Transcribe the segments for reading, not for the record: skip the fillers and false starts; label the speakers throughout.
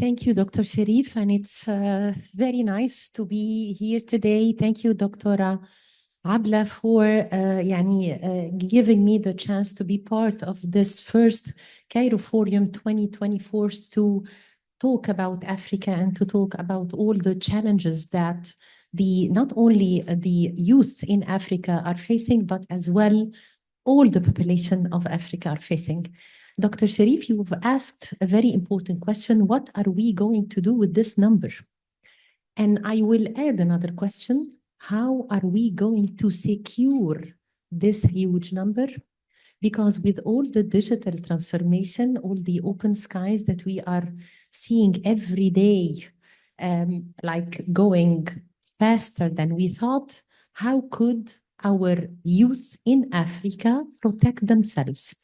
Speaker 1: Thank you, Dr. Sharif, and it's very nice to be here today. Thank you, Dr. Abla, for giving me the chance to be part of this first CAIRO Forum 2024 to talk about Africa and to talk about all the challenges that not only the youth in Africa are facing, but as well all the population of Africa are facing. Dr. Sharif, you've asked a very important question. What are we going to do with this number? And I will add another question. How are we going to secure this huge number? Because with all the digital transformation, all the open skies that we are seeing every day, like going faster than we thought, how could our youth in Africa protect themselves?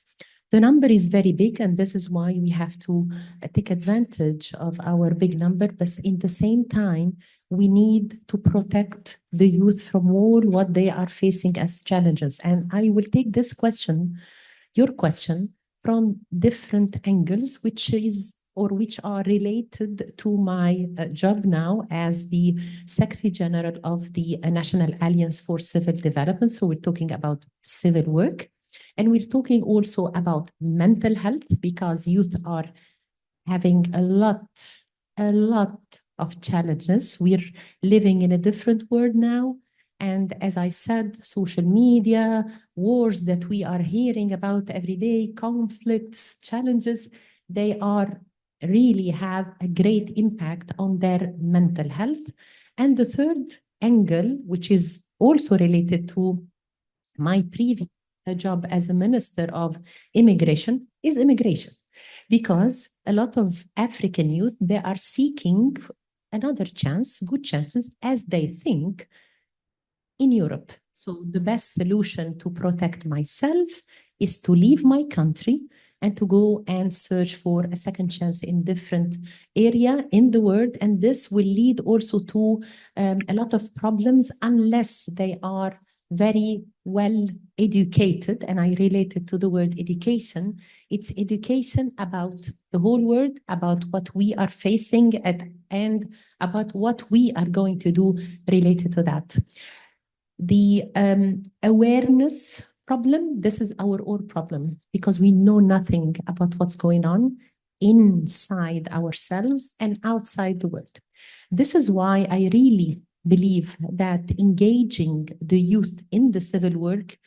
Speaker 1: The number is very big, and this is why we have to take advantage of our big number. But in the same time, we need to protect the youth from all what they are facing as challenges. And I will take this question, your question, from different angles, which are related to my job now as the Secretary General of the National Alliance for Civil Development. So we're talking about civil work. And we're talking also about mental health, because youth are having a lot of challenges. We're living in a different world now. And as I said, social media, wars that we are hearing about every day, conflicts, challenges, they are really have a great impact on their mental health. And the third angle, which is also related to my previous job as a Minister of Immigration, is immigration. Because a lot of African youth, they are seeking another chance, good chances, as they think, in Europe. So the best solution to protect myself is to leave my country and to go and search for a second chance in different area in the world. And this will lead also to a lot of problems unless they are very well educated. And I related to the word education. It's education about the whole world, about what we are facing and about what we are going to do related to that. The awareness problem, this is our own problem, because we know nothing about what's going on inside ourselves and outside the world. This is why I really believe that engaging the youth in the civil work,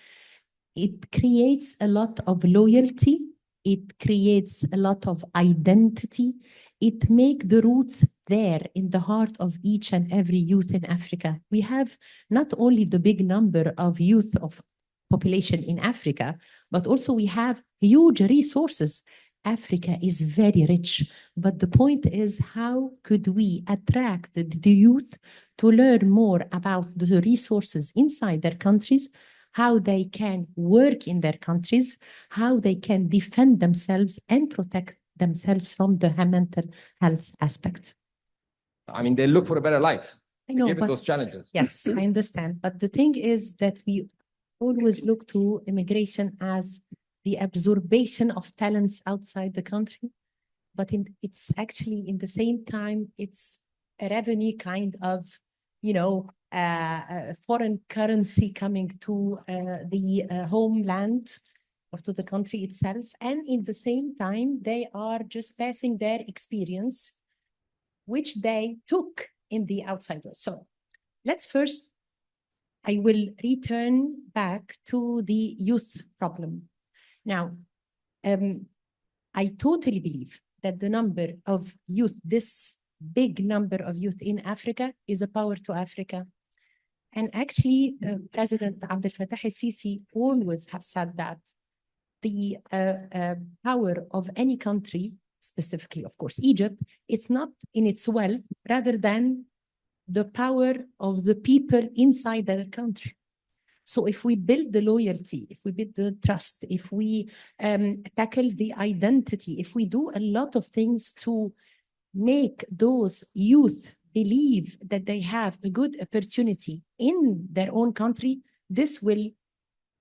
Speaker 1: it creates a lot of loyalty, it creates a lot of identity, it makes the roots there in the heart of each and every youth in Africa. We have not only the big number of youth of population in Africa, but also we have huge resources. Africa is very rich, but the point is, how could we attract the youth to learn more about the resources inside their countries, how they can work in their countries, how they can defend themselves and protect themselves from the mental health aspect.
Speaker 2: I mean, they look for a better life.
Speaker 1: I know,
Speaker 2: given those challenges.
Speaker 1: Yes, I understand. But the thing is that we always look to immigration as the absorption of talents outside the country. But it's actually, in the same time, it's a revenue kind of, foreign currency coming to the homeland or to the country itself. And in the same time, they are just passing their experience, which they took in the outside world. So let's first, I will return back to the youth problem. Now, I totally believe that the number of youth, this big number of youth in Africa, is a power to Africa. And actually, President Abdel Fattah el-Sisi always have said that the power of any country, specifically, of course, Egypt, it's not in its wealth, rather than the power of the people inside their country. So if we build the loyalty, if we build the trust, if we tackle the identity, if we do a lot of things to make those youth believe that they have a good opportunity in their own country, this will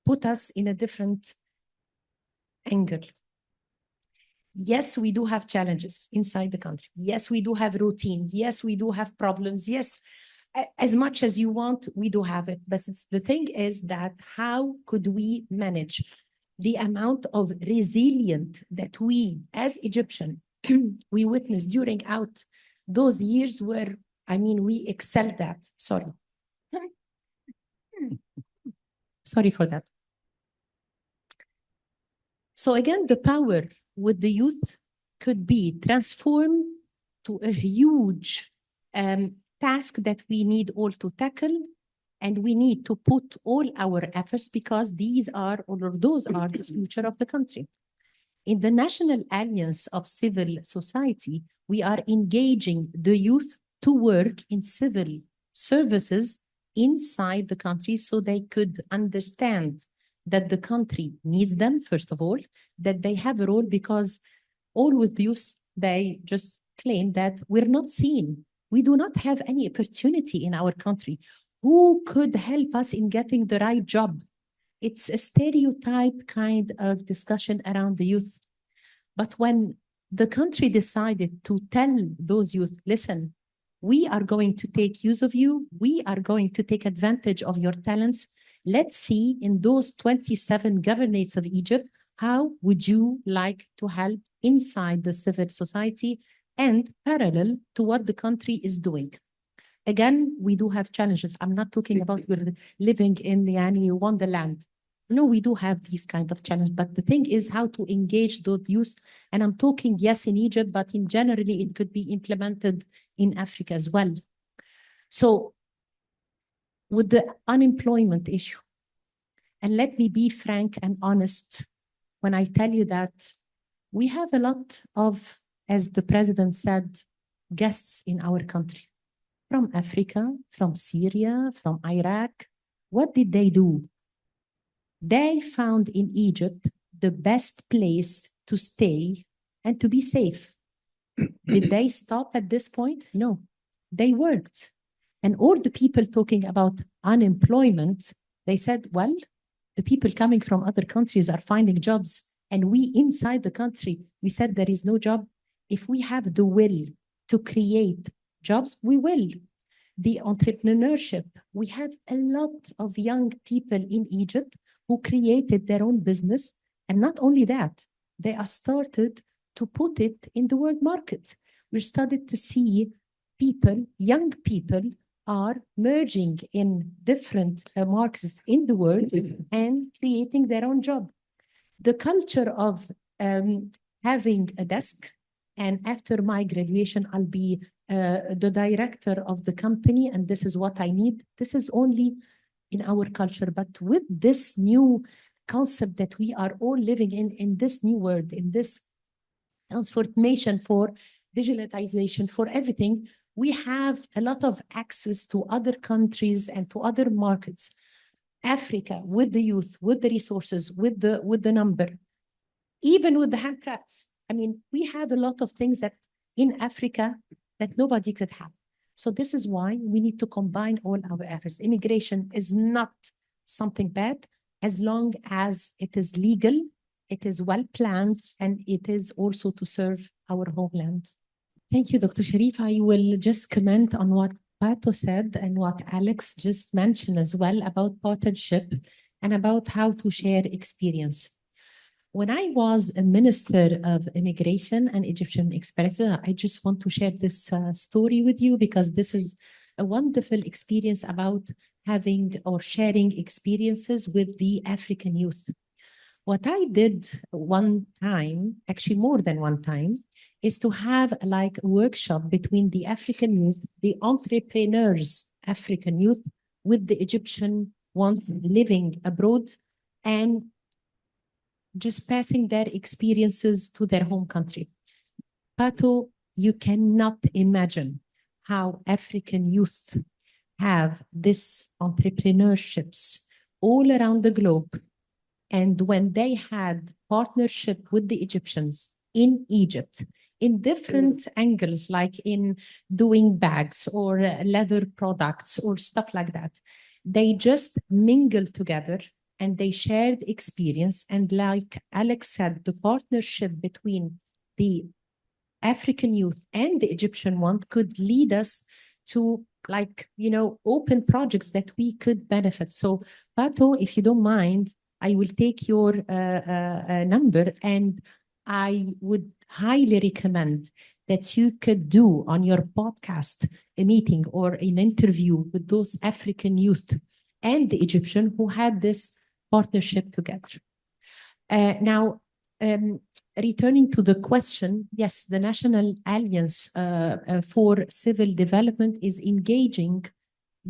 Speaker 1: put us in a different angle. Yes, we do have challenges inside the country. Yes, we do have routines. Yes, we do have problems. Yes, as much as you want, we do have it. But the thing is that how could we manage the amount of resilient that we as Egyptian we witnessed during out those years where, I mean, we excelled at. Sorry for that. So again, the power with the youth could be transformed to a huge task that we need all to tackle, and we need to put all our efforts because these are, or those are the future of the country. In the National Alliance of Civil Society, we are engaging the youth to work in civil services inside the country so they could understand that the country needs them, first of all, that they have a role, because all with youth, they just claim that we're not seen. We do not have any opportunity in our country. Who could help us in getting the right job? It's a stereotype kind of discussion around the youth. But when the country decided to tell those youth, listen, we are going to take use of you, we are going to take advantage of your talents. Let's see in those 27 governorates of Egypt, how would you like to help inside the civil society and parallel to what the country is doing? Again, we do have challenges. I'm not talking about we're living in the wonderland. No, we do have these kind of challenges, but the thing is how to engage those youth. And I'm talking, yes, in Egypt, but in generally, it could be implemented in Africa as well. So with the unemployment issue, and let me be frank and honest when I tell you that we have a lot of, as the president said, guests in our country from Africa, from Syria, from Iraq. What did they do? They found in Egypt the best place to stay and to be safe. Did they stop at this point? No, they worked. And all the people talking about unemployment, they said, well, the people coming from other countries are finding jobs. And we inside the country, we said there is no job. If we have the will to create jobs, we will. The entrepreneurship, we have a lot of young people in Egypt who created their own business. And not only that, they are started to put it in the world market. We started to see people, young people, are merging in different markets in the world and creating their own job. The culture of having a desk, and after my graduation, I'll be the director of the company, and this is what I need. This is only in our culture, but with this new concept that we are all living in this new world, in this transformation for digitalization, for everything, we have a lot of access to other countries and to other markets. Africa, with the youth, with the resources, with the number, even with the handcrafts. I mean, we have a lot of things that in Africa that nobody could have. So this is why we need to combine all our efforts. Immigration is not something bad as long as it is legal, it is well planned, and it is also to serve our homeland. Thank you, Dr. Sharif. I will just comment on what Pato said and what Alex just mentioned as well about partnership and about how to share experience. When I was a Minister of Immigration and Egyptian Express, I just want to share this story with you because this is a wonderful experience about having or sharing experiences with the African youth. What I did one time, actually more than one time, is to have like a workshop between the African youth, the entrepreneurs, African youth, with the Egyptian ones living abroad, and just passing their experiences to their home country. Pato, you cannot imagine how African youth have this entrepreneurships all around the globe. And when they had partnership with the Egyptians in Egypt, in different angles, like in doing bags or leather products or stuff like that, they just mingled together and they shared experience. And like Alex said, the partnership between the African youth and the Egyptian one could lead us to, like, open projects that we could benefit. So, Pato, if you don't mind, I will take your number, and I would highly recommend that you could do on your podcast a meeting or an interview with those African youth and the Egyptian who had this partnership together. Now, returning to the question, yes, the National Alliance for Civil Development is engaging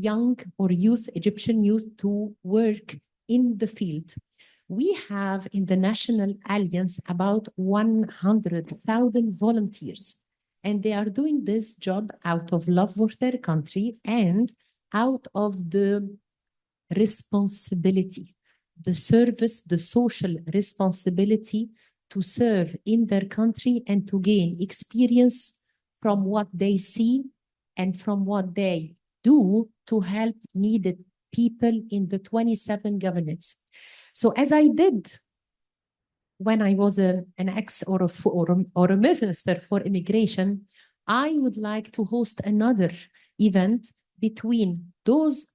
Speaker 1: young or youth, Egyptian youth, to work in the field. We have in the National Alliance about 100,000 volunteers, and they are doing this job out of love for their country and out of the responsibility, the service, the social responsibility to serve in their country and to gain experience from what they see and from what they do to help needed people in the 27 governments. So as I did when I was an ex or a minister for immigration, I would like to host another event between those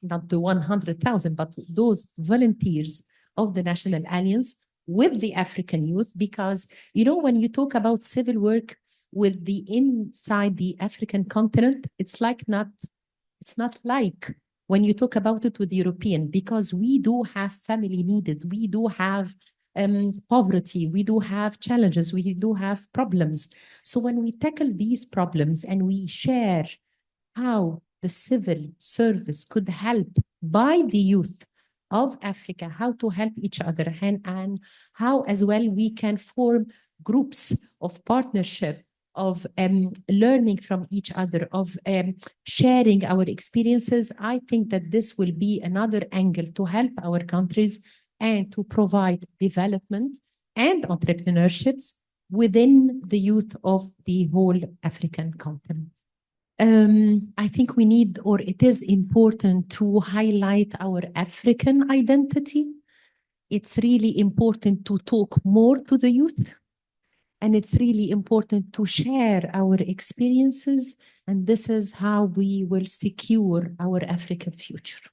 Speaker 1: not the 100,000, but those volunteers of the National Alliance with the African youth, because, when you talk about civil work with the inside the African continent, it's not like when you talk about it with European, because we do have family needed, we do have poverty, we do have challenges, we do have problems. So when we tackle these problems and we share how the civil service could help by the youth of Africa, how to help each other, and how as well we can form groups of partnership, of learning from each other, of sharing our experiences, I think that this will be another angle to help our countries and to provide development and entrepreneurships within the youth of the whole African continent. I think we need, or it is important to highlight our African identity. It's really important to talk more to the youth, and it's really important to share our experiences, and this is how we will secure our African future.